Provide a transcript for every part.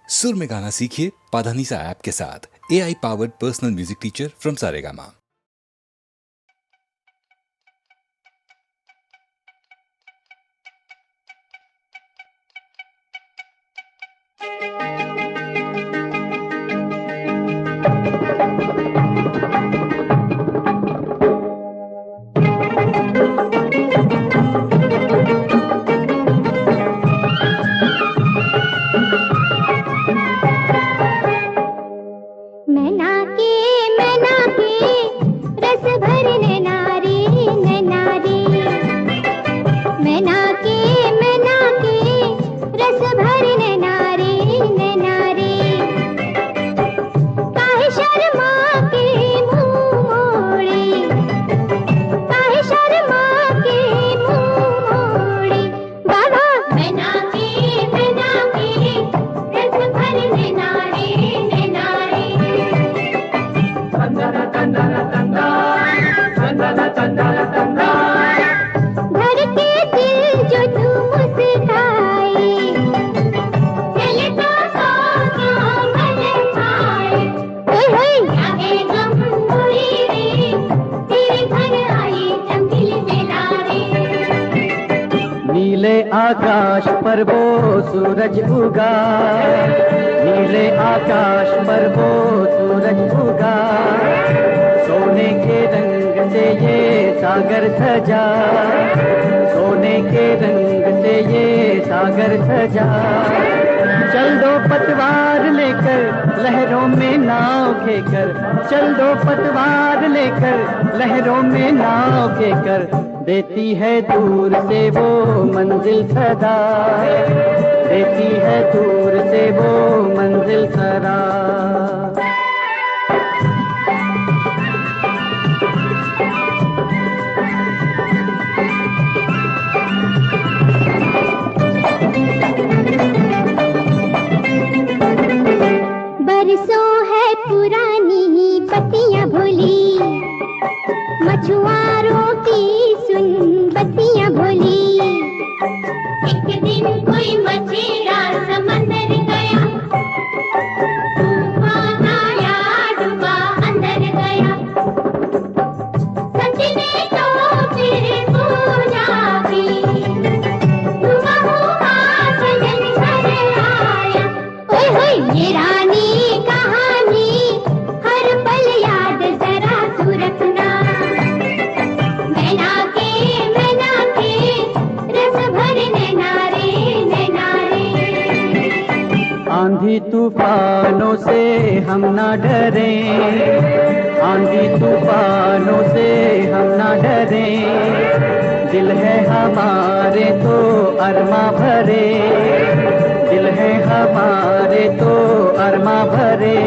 सुर में गाना सीखिए पाधानीसा ऐप के साथ। AI powered personal music teacher from Saregama. आकाश पर वो सूरज उगा, नीले आकाश पर वो सूरज उगा, सोने के रंग से ये सागर सजा, सोने के रंग से ये सागर सजा। चल दो पतवार लेकर लहरों में नाव घेकर, चल दो पतवार लेकर लहरों में नाव घेकर, देती है दूर से वो मंजिल सदा, देती है दूर से वो मंजिल सदा। बरसों है पुरानी ही बत्तियां भोली, मछुआरों की सुन बत्तियां भोली। एक दिन कोई मछेरा समंदर गया, तूफान आया डूबा अंदर गया, सचने तो फिर पूजा की, डूबा हुआ सजन घर आया। ओए होए ये रानी कहानी हर पल याद जरा तू रखना, आंधी तूफानों से हम ना डरे, आंधी तूफानों से हम ना डरे, दिल है हमारे तो अरमा भरे, दिल है हमारे तो अरमा भरे।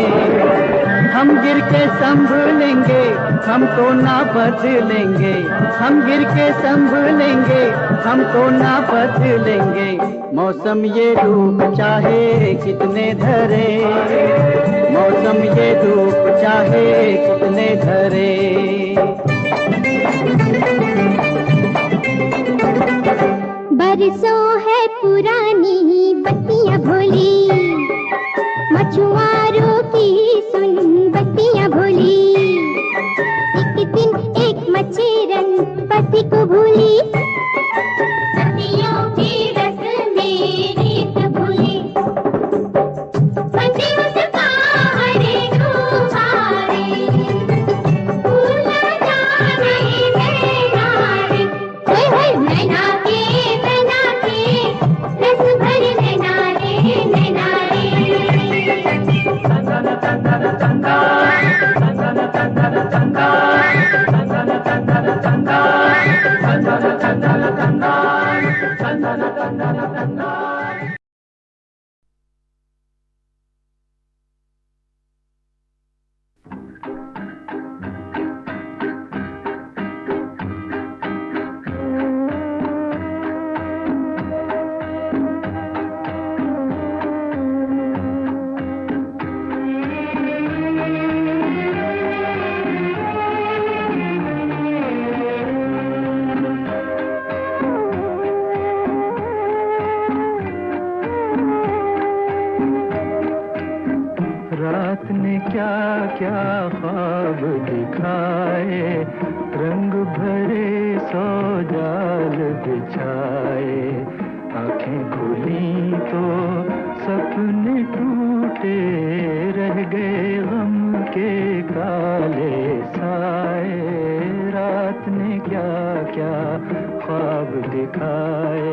हम गिर के संभलेंगे, हम तो ना बदलेंगे, हम गिर के संभलेंगे, हम तो ना बदलेंगे। मौसम ये रूप चाहे कितने धरे, मौसम ये रूप चाहे कितने धरे। बरसों है पुरानी ही बत्तियां भोली, मछुआरों की सुन बत्तियां भोली। एक दिन एक मछेरन पति को भूली, सदियों की रस्में रीत भूली, बंदी उस पहाड़ी तुम्हारी, भूल जाने मैना रे। ओए होए मैना के रस भर रात ने क्या क्या ख्वाब दिखाए, रंग भरे सौ जाल बिछाए। आंखें खुली तो सपने टूटे, रह गए गम के काले साए। रात ने क्या क्या ख्वाब दिखाए।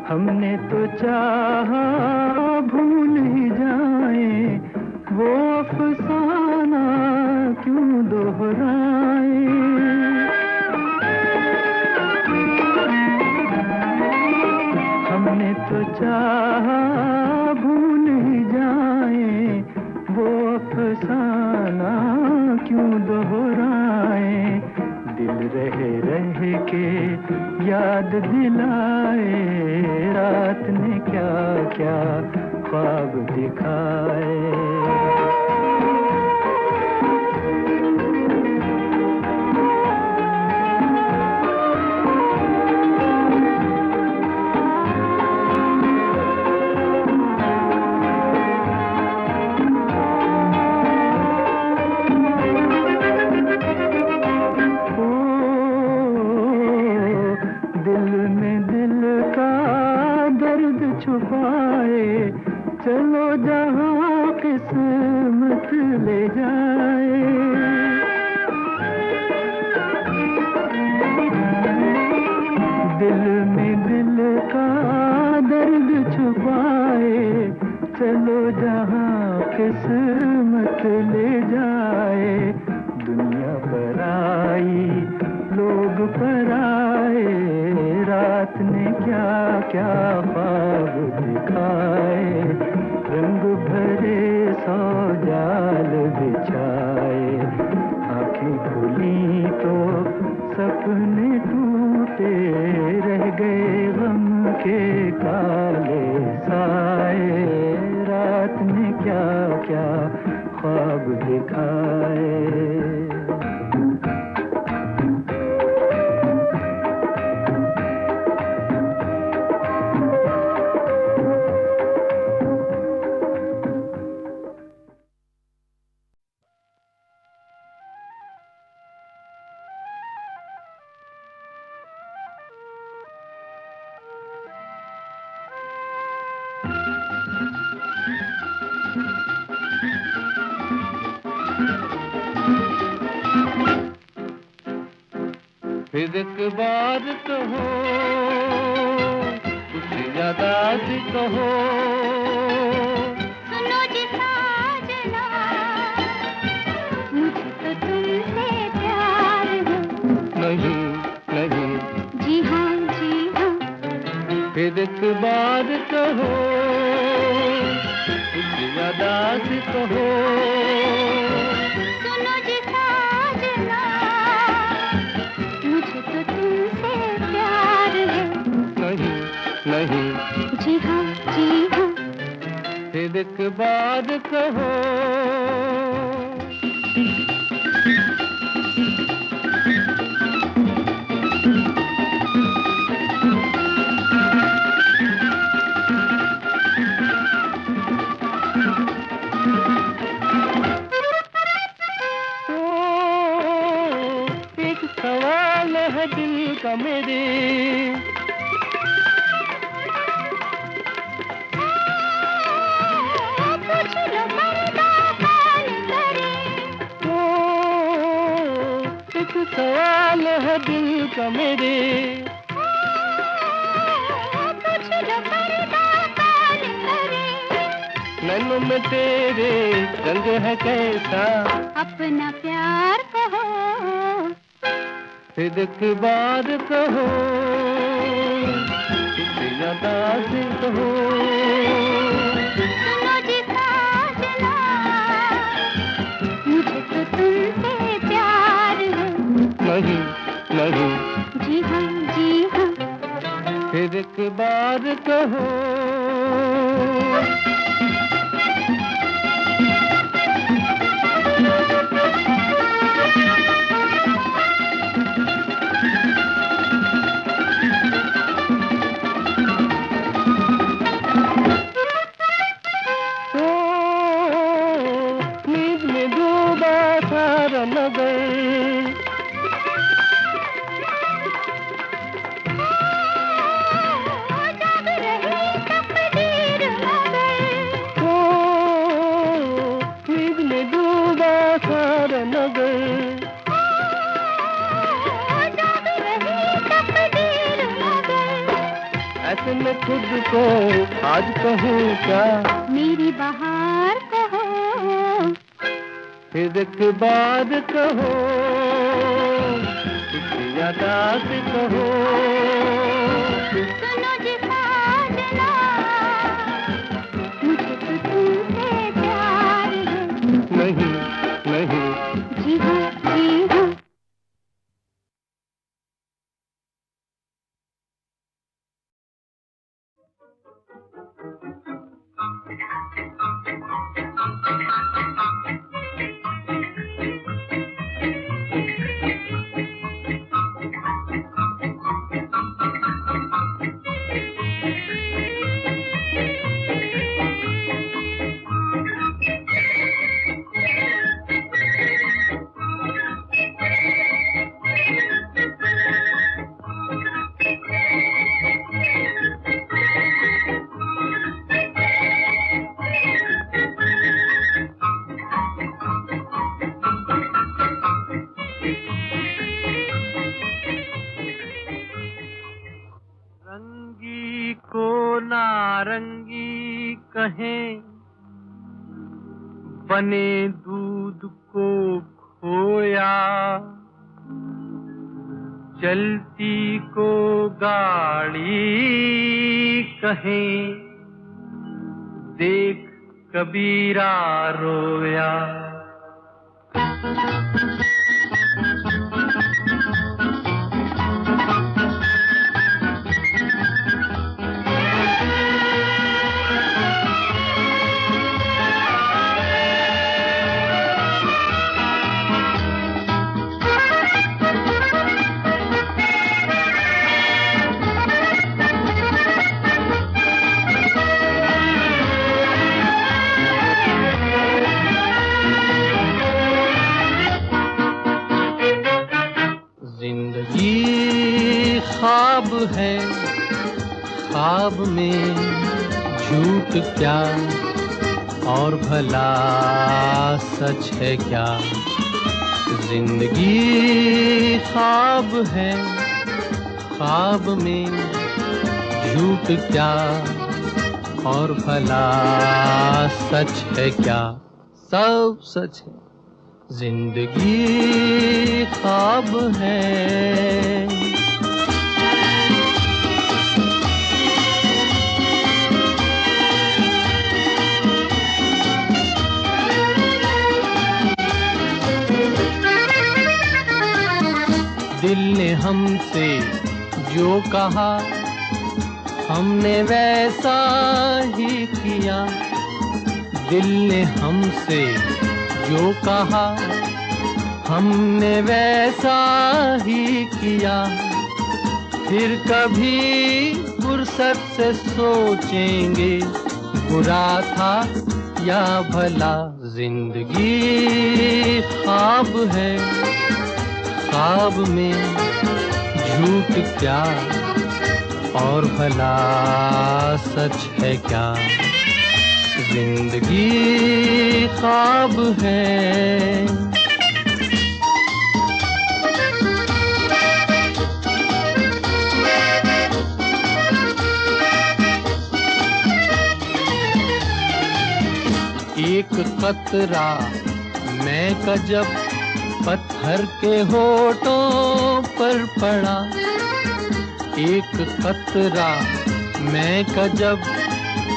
हमने तो चाहा भूल ही जाए, वो अफसाना क्यों दोहराए। हमने तो चाहा भूल ही जाए, वो अफसाना क्यों दोहराए। दिल रह के याद दिलाए, रात ने क्या क्या ख्वाब दिखाए। छुपाए चलो जहाँ किस्मत ले जाए। दिल में दिल का दर्द छुपाए, चलो जहाँ किस्मत ले जाए। दुनिया पर आई लोग पर आए, रात ने क्या क्या ख्वाब दिखाए। रंग भरे सौ जाल बिछाए, आंखें खुली तो सपने टूटे, रह गए गम के काले साए। रात ने क्या क्या ख्वाब दिखाए। फिर एक बार कहो, कुछ ज्यादा भी कहो। सुनो जी साजना, मुझे तो तुमसे प्यार है। नहीं नहीं जी हाँ जी हाँ। फिर एक बार कहो, कुछ ज्यादा भी कहो। सुनो जी साजना, मुझे तो तुमसे प्यार है। नहीं नहीं जी हाँ जी हाँ। फिर एक बार कहो। एक सवाल है दिल का मेरे, एक सवाल है दिल का मेरे। नैनों में तेरे रंग है कैसा, अपना प्यार कहो। फिर एक बार कहो, किसी ज्यादा से कहो। सुनो जी साजना, मुझे तो तुमसे प्यार है। नहीं नहीं जी हाँ जी हाँ। फिर एक बार कहो नींद में डूबा सारा नगर ऐसे में खुद को आज कहूँ क्या मेरी बहार कहो, फिर एक बार कहो किसी अदा से कहो सुनो जी साजना, मुझे तो तुमसे प्यार है। नहीं नहीं जी हाँ जी हाँ। रंगी को नारंगी कहें बने दूध को खोया चलती को गाड़ी कहें देख कबीरा रोया जिंदगी ख्वाब है ख्वाब में झूठ क्या और भला सच है क्या जिंदगी ख्वाब है ख्वाब में झूठ क्या और भला सच है क्या सब सच है जिंदगी ख्वाब है दिल ने हमसे जो कहा हमने वैसा ही किया दिल ने हमसे जो कहा हमने वैसा ही किया फिर कभी फुर्सत से सोचेंगे बुरा था या भला जिंदगी ख्वाब है ख्वाब में झूठ क्या और भला सच है क्या जिंदगी ख्वाब है एक कतरा मैं का जब पत्थर के होठों पर पड़ा एक कतरा मैं का जब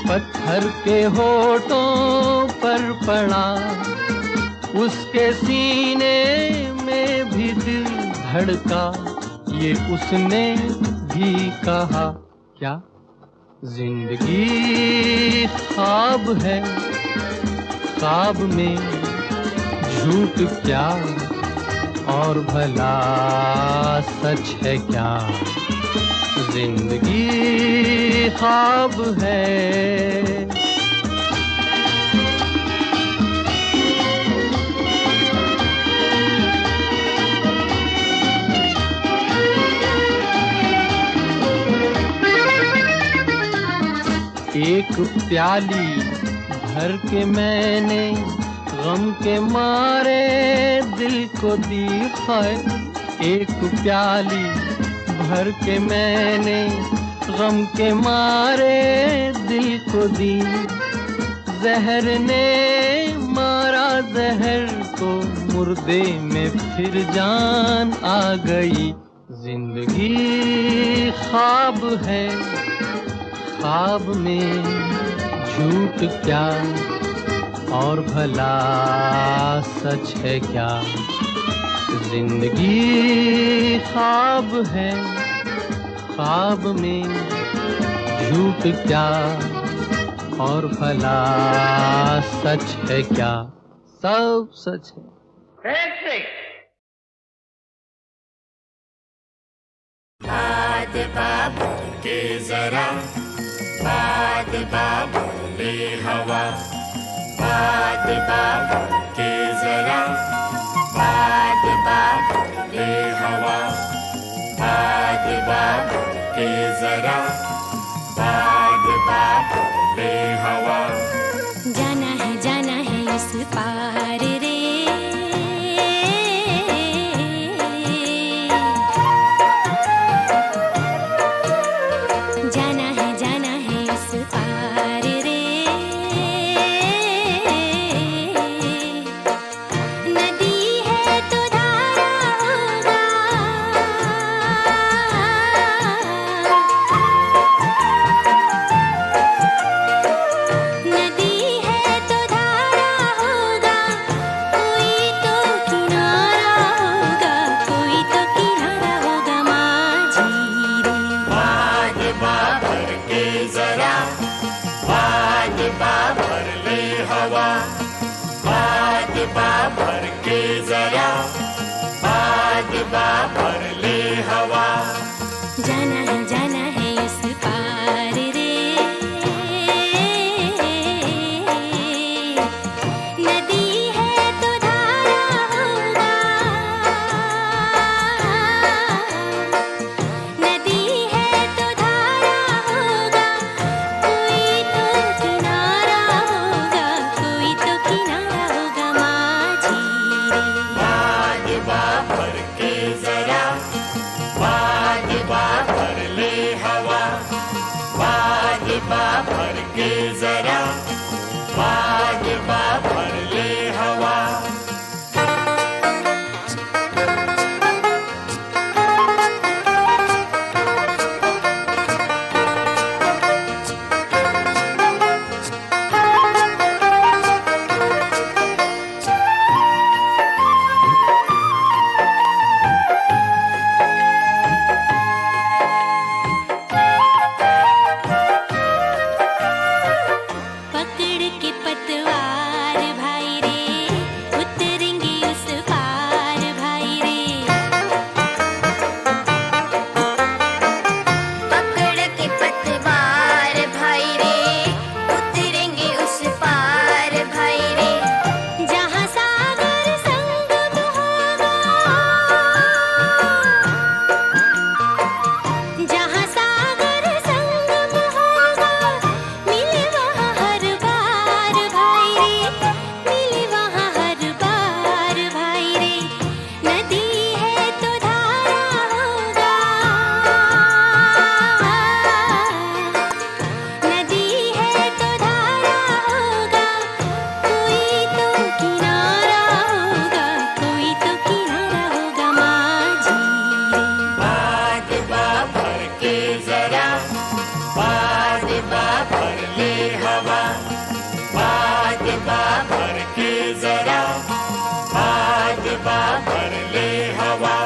पत्थर के होठों पर पड़ा उसके सीने में भी दिल धड़का ये उसने भी कहा। क्या जिंदगी ख्वाब है, ख्वाब में झूठ क्या, और भला सच है क्या। जिंदगी ख्वाब है। एक प्याली भर के मैंने गम के मारे दिल को दी है। एक प्याली भर के मैंने गम के मारे दिल को दी। जहर ने मारा जहर को, मुर्दे में फिर जान आ गई। जिंदगी ख्वाब है, ख्वाब में झूठ क्या, और भला सच है क्या। जिंदगी ख्वाब है, ख्वाब में झूठ क्या, और भला सच है क्या। सब सच है। बाद बाबू के जरा, बाद बाबू ले हवा। बाद बाबू के जरा, बाद बाबू ले हवा। बाद बाबू के जरा, बाद बाबू ले हवा। जाना है इस पार रे। जाना है इस पार रे। नदी है तो धारा होगा, नदी है तो धारा होगा, कोई तो किनारा होगा, कोई तो किनारा होगा माझी रे। बाद बाबर के जरा, बाद बाबर ले हवा। बाद बाबर के जरा, बाद बाबर ले हवा। जाना है इस पार रे। नदी है तो धारा होगा, नदी है तो धारा होगा, कोई तो किनारा होगा, कोई तो किनारा होगा माझी रे। बाद बाबर के जरा, बाद बाबर ले हवा। बाद बाबर के जरा, बाद बाबर ले हवा। पकड़ के पतवार भाई रे, उतरेंगे उस पार भाई रे। पकड़ के पतवार भाई रे, उतरेंगे उस पार भाई रे। जहाँ सागर संगम होगा, जहाँ सागर संगम होगा, मिले वहाँ हर बार भाई रे, मिले वहाँ हर बार भाई रे। नदी है तो धारा होगा, नदी है तो धारा होगा, कोई तो किनारा होगा, कोई तो किनारा होगा माझी रे। बाद बाबर के जरा, बाद बाबर ले हवा। बाद बाबर के जरा, बाद बाबर ले हवा।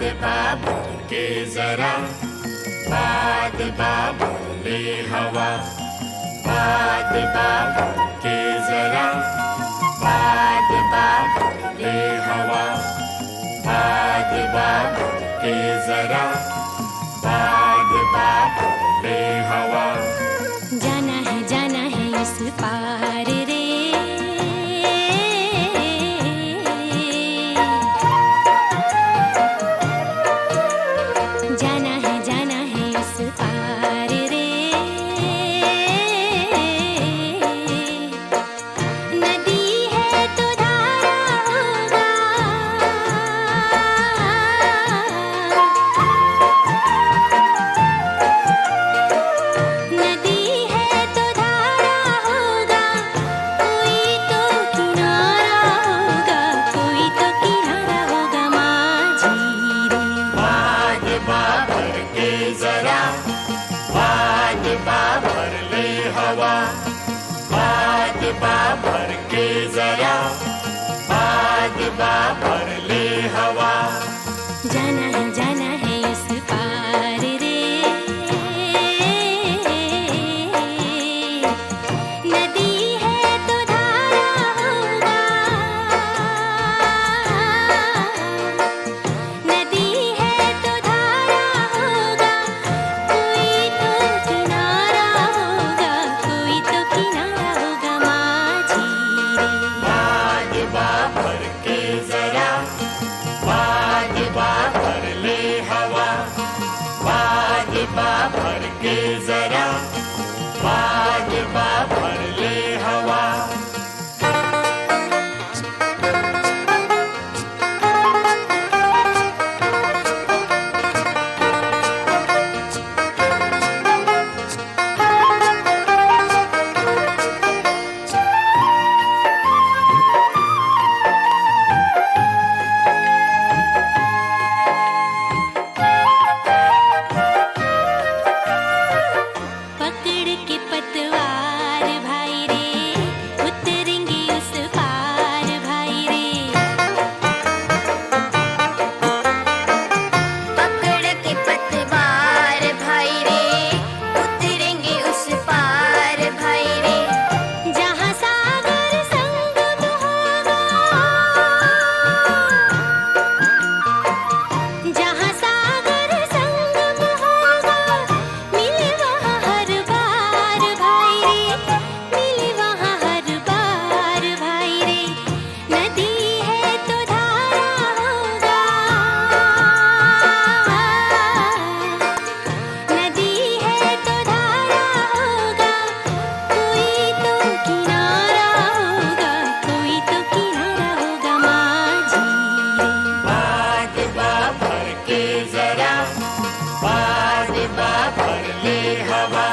बा भर के जरा, बाद बा भर ले हवा, बाद बा भर के जरा, बाद बा भर ले हवा, बाद बा भर के जरा, बाद बा भर ले हवा। जाना है इस पार रे, जाना है इस पार रे। नदी है तो धारा होगा, नदी है तो धारा होगा, कोई तो किनारा होगा, कोई तो किनारा होगा माझी रे। बाद बा भर के जरा, बाद बा भर ले हवा, बाद बा भर के जरा, बाद बा भर ले हवा। जाना है इस पार रे। नदी है तो धारा होगा, नदी है तो धारा होगा, कोई तो किनारा होगा, कोई तो किनारा होगा माझी रे। बाद बा भर के जरा, बाद बा भर ले हवा, बाद बा भर के जरा, बाद बा भर ले हवा। पकड़ के पतवार भाई रे, उतरेंगे उस पार भाई रे। पकड़ के पतवार भाई रे, उतरेंगे उस पार भाई रे। जहाँ सागर संगम होगा, जहाँ सागर संगम होगा, मिले वहाँ हर बार भाई रे, मिले वहाँ हर बार भाई रे। नदी है तो धारा होगा, नदी है तो धारा होगा, कोई तो किनारा होगा, कोई तो किनारा होगा माझी रे। बाद बा भर के जरा, बाद बा भर ले हवा,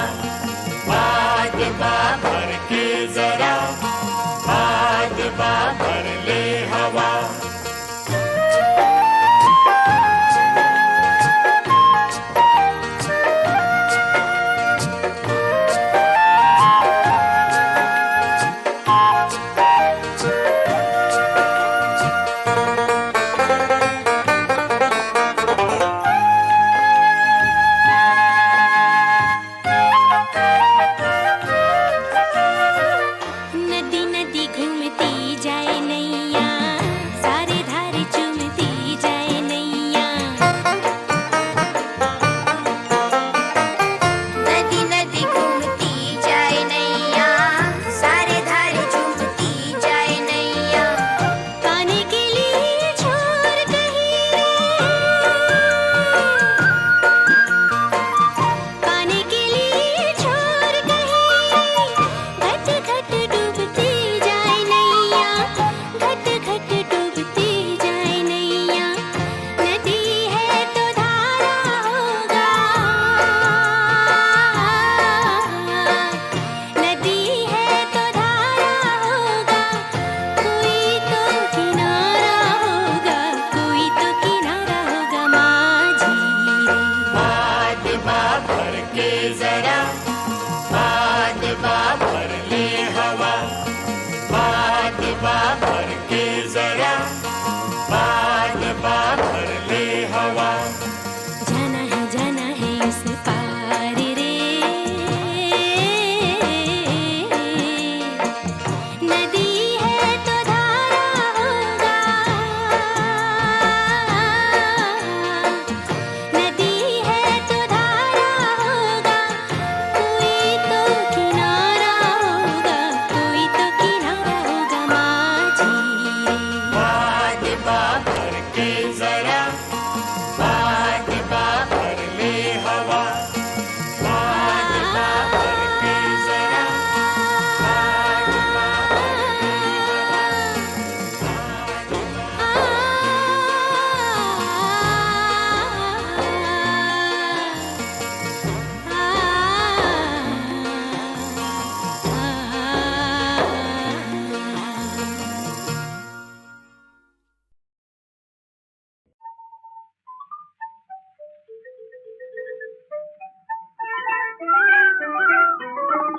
बाद बा भर के जरा, बाद बा भर ले हवा। नदी नदी घूमती जाए नैया, सारे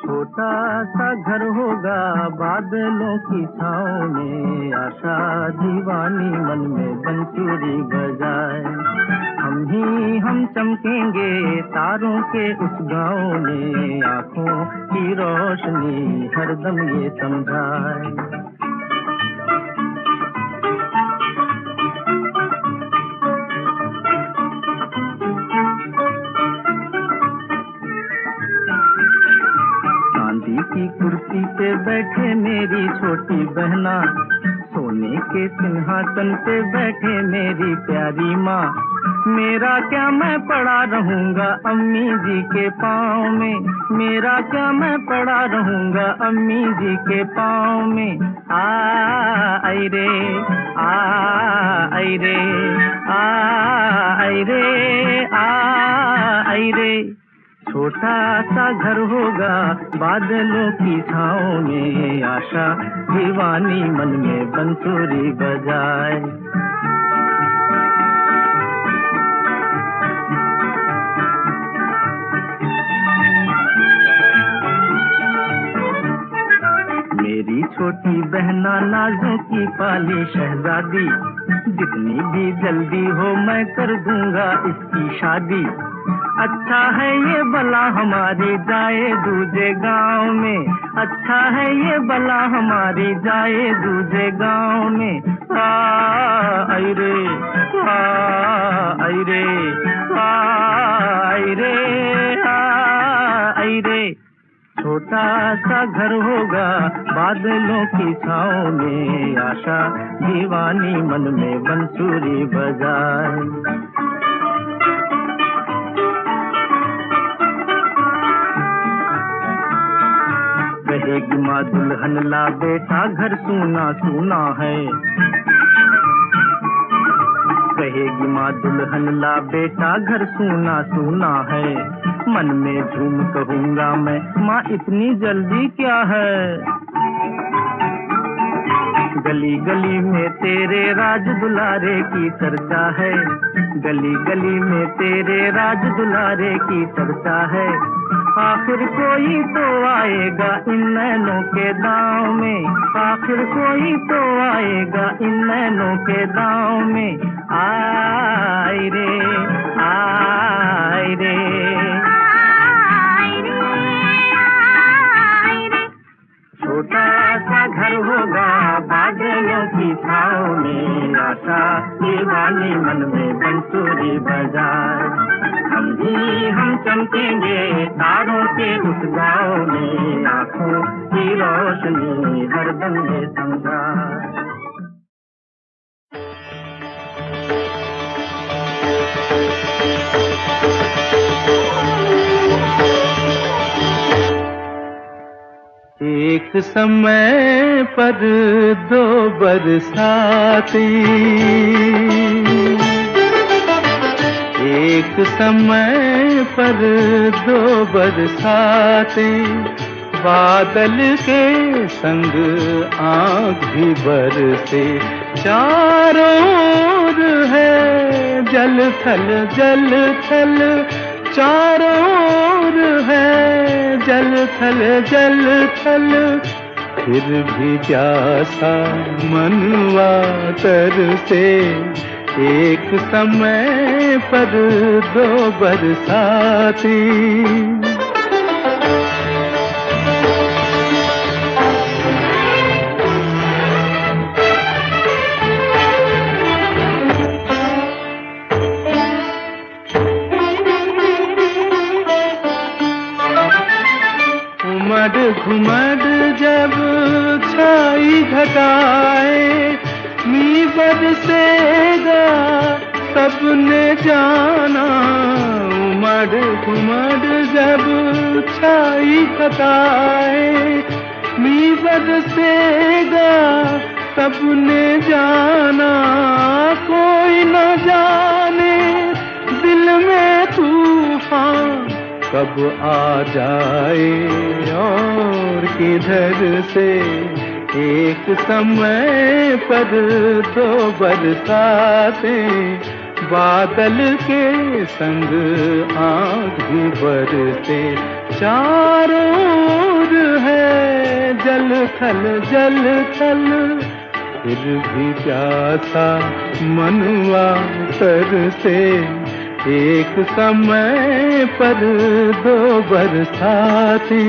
छोटा सा घर होगा बादलों की छाँव में, आशा दीवानी मन में बंसुरी बजाए। हम चमकेंगे तारों के उस गाँव में, आँखों की रोशनी हरदम ये समझाए। की कुर्सी पे बैठे मेरी छोटी बहना, सोने के सिंहासन पे बैठे मेरी प्यारी माँ। मेरा क्या मैं पड़ा रहूंगा अम्मी जी के पाँव में, मेरा क्या मैं पड़ा रहूंगा अम्मी जी के पाँव में। आई रे आई रे आई रे आई रे। छोटा सा घर होगा बादलों की छाँव में, आशा दीवानी मन में बंसुरी बजाए। मेरी छोटी बहना नाजों की पाली शहजादी, जितनी भी जल्दी हो मैं कर दूंगा इसकी शादी। अच्छा है ये भला हमारी जाए दूजे गांव में, अच्छा है ये भला हमारी जाए दूजे गांव में। आई रे आई रे आई रे आई रे। छोटा सा घर होगा बादलों की छाँव में, आशा दीवानी मन में बंसुरी बजाए। कहेगी माँ दुल्हन ला बेटा घर सूना सूना है, कहेगी माँ दुल्हन ला बेटा घर सूना सूना है। मन में झूम कहूँगा मैं माँ इतनी जल्दी क्या है। गली गली में तेरे राज दुलारे की चर्चा है, गली गली में तेरे राज दुलारे की चर्चा है। आखिर कोई तो आएगा इन नैनों के दांव में, आखिर कोई तो आएगा इन नैनों के दांव में। आई रे आई रे छोटा सा घर होगा बादलों की छाँव में, आशा दीवानी मन में बंसुरी बजाए। हम चमकेंगे तारों के उस गाँव में, आँखों की रोशनी हरदम ये समझाए। एक समय पर दो बरसाती, एक समय पर दो बरसाते, बादल के संग आँख भी बरसे। चारों ओर है जल थल चारों ओर है जल थल, फिर भी प्यासा मनवा तरसे। एक समय पर दो बरसाती, उमड़ घुमड़ जब छाई घटाए, मी बरसेगा सबने जाना। उमड़ घुमड़ जब छाई घटाए, मी बरसेगा सबने जाना। कोई न जाने दिल में तूफान कब आ जाए और किधर से। एक समय पर दो बरसातें, बादल के संग आँख भी बरसे। चारों दूर है जल थल, फिर भी प्यासा मनुआ तरसे, एक समय पर दो बरसाती।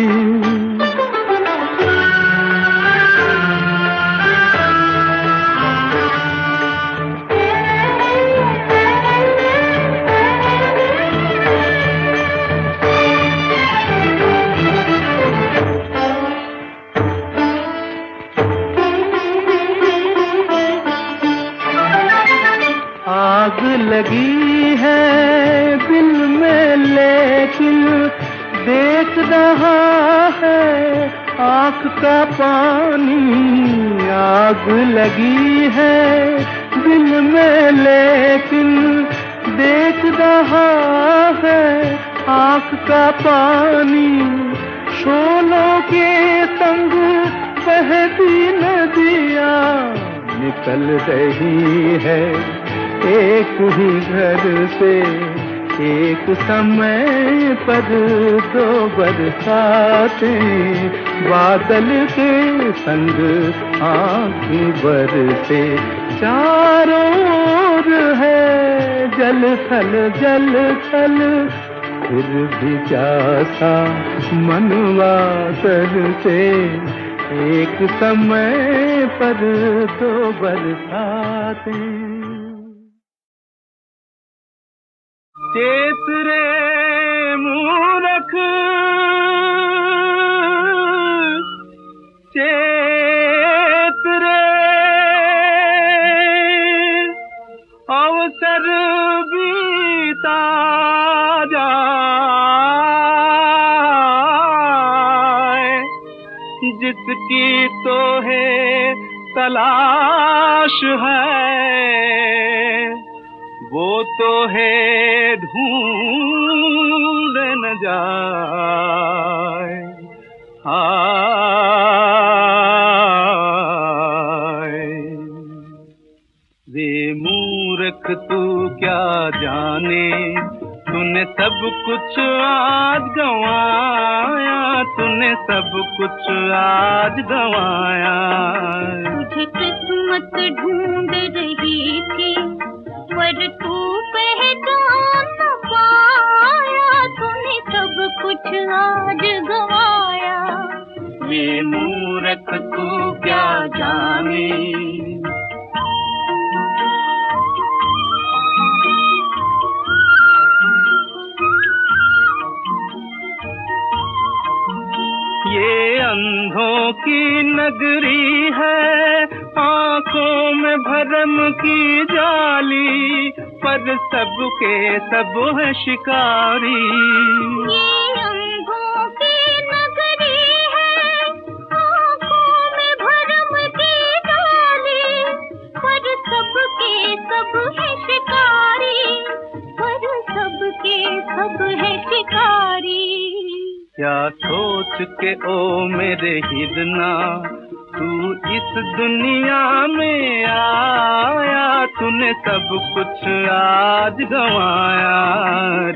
आग लगी है दिल में लेकिन देख रहा है आँख का पानी। आग लगी है दिल में लेकिन देख रहा है आँख का पानी। शोलों के संग बहती नदियाँ निकल रही है एक ही घर से, एक समय पर दो बरसातें। बादल के संग आँखें बरसे, चारों ओर है जल थल, फिर भी प्यासा मनवा तरसे, एक समय पर दो बरसातें। चेत रे मूरख, चेत रे, अवसर बीता जाए, जिसकी तो है तलाश है वो तो है ढूंढ न जाए। हाय वे मूर्ख तू क्या जाने, तूने सब कुछ आज गंवाया, तूने सब कुछ आज गंवाया। तुझे किस्मत ढूंढ रही थी पर तू पहचान न पाया, तूने सब कुछ आज गंवाया। वे मूर्ख तू क्या जाने। ये अंधों की नगरी है, आँखों में भरम की जाली, पर सबके सब है शिकारी। ये अंधों की नगरी है, आँखों में भरम की जाली, पर सबके सब है शिकारी, पर सबके सब है शिकारी। क्या सोच के ओ मेरे हिरना तू इस दुनिया में आया, तूने सब कुछ आज गंवाया।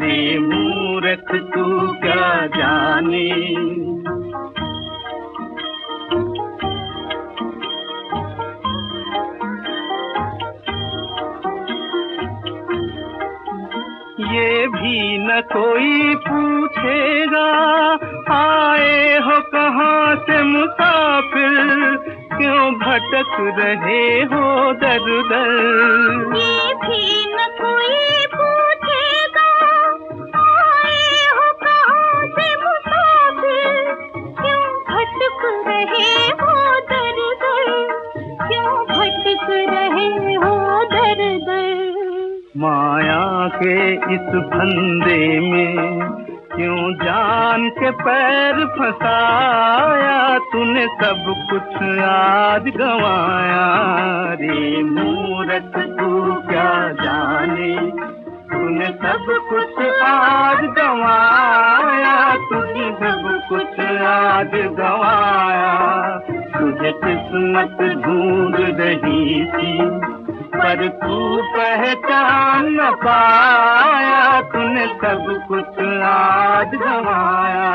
रे मूर्ख तू क्या जाने। ये भी न कोई पूछेगा आए हो कहाँ से मुसाफिर, क्यों भटक रहे हो दर दर। ये भी न कोई पूछेगा आए हो कहाँ से मुसाफिर, क्यों भटक रहे हो दर दर, क्यों भटक रहे हो दर दर। माया के इस फंदे में क्यों जान के पैर फंसाया, तूने सब कुछ आज गंवाया। रे मूर्ख तू क्या जाने, तूने सब कुछ आज गंवाया, तूने सब कुछ आज गंवाया। तुझे किस्मत ढूंढ रही थी पर तू पहचान न पाया, तूने सब कुछ आज गंवाया।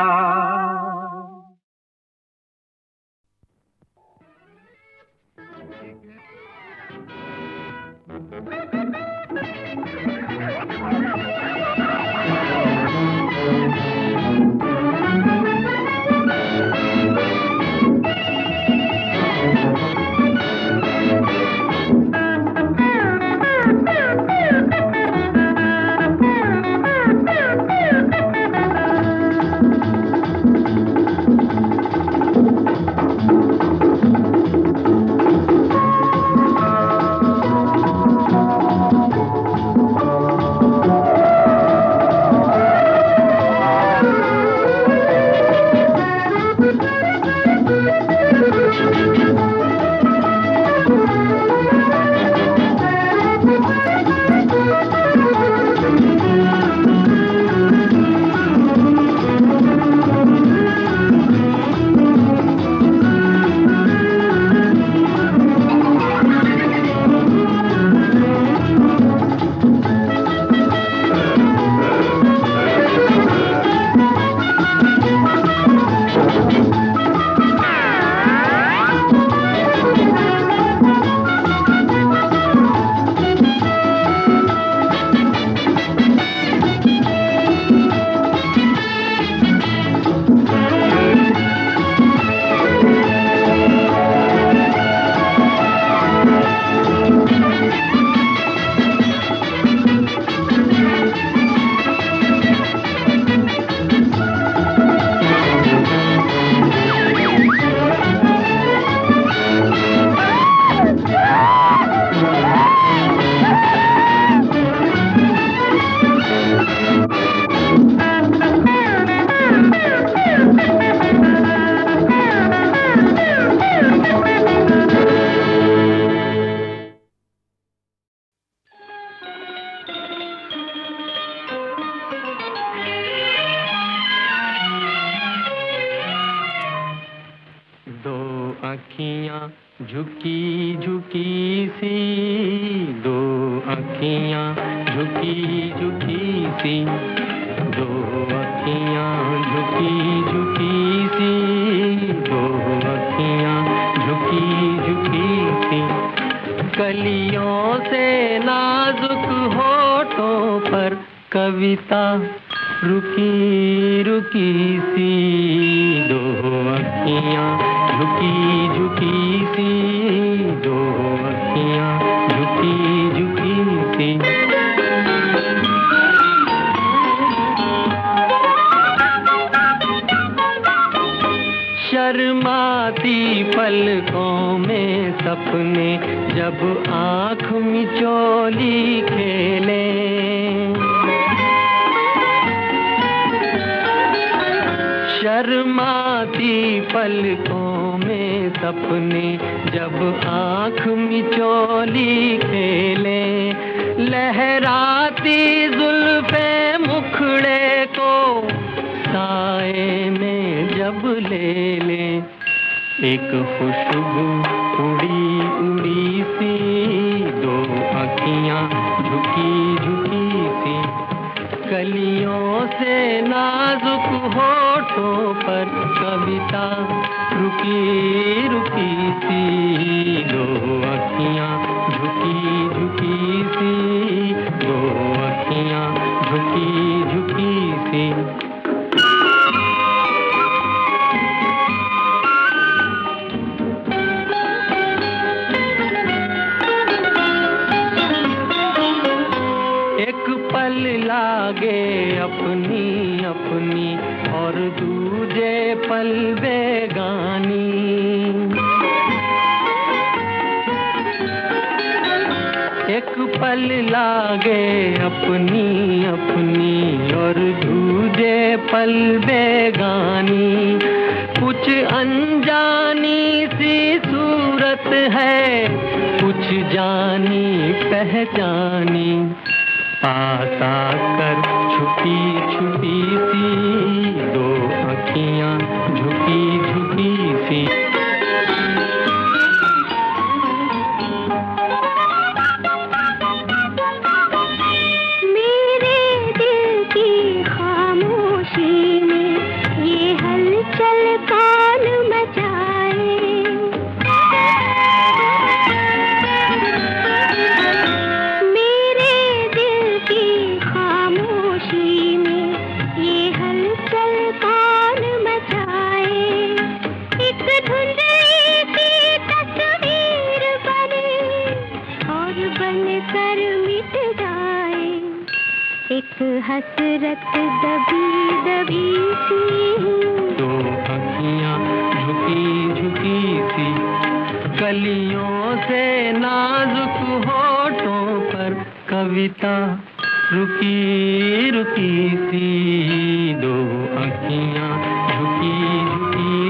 झुकी झुकी सी दो अखियां, झुकी झुकी सी दो अखियां, झुकी झुकी सी दो अखियां, झुकी झुकी सी। कलियों से नाजुक होठों पर कविता रुकी रुकी सी दो अखियां, झुकी झुकी सी दो अखियां, झुकी झुकी सी। शर्माती पलकों में सपने जब आँख मिचोली खेले, शर्माती पलकों में सपने जब आँख मिचोली खेले, लहराती जुल्फे मुखड़े को साए में जब ले ले, एक खुशबू उड़ी उड़ी सी दो अखियां, झुकी झुकी सी। कलियों से नाजुक होठों पर कविता रुकी रुकी सी दो अखियां, झुकी झुकी सी दो अखियां, झुकी झुकी सी। लागे अपनी अपनी और दूजे पल बेगानी, एक पल लागे अपनी अपनी और दूजे पल बेगानी। कुछ अनजानी सी सूरत है, कुछ जानी पहचानी, पास आकर छुपी छुपी सी दो अखियां, झुकी झुकी सी। मेरे दिल की खामोशी में ये हलचल कौन मचाए, एक हसरत दबी दबी सी दो अखियां, झुकी झुकी सी। कलियों से नाजुक होठों पर कविता रुकी रुकी सी दो अखियां, झुकी झुकी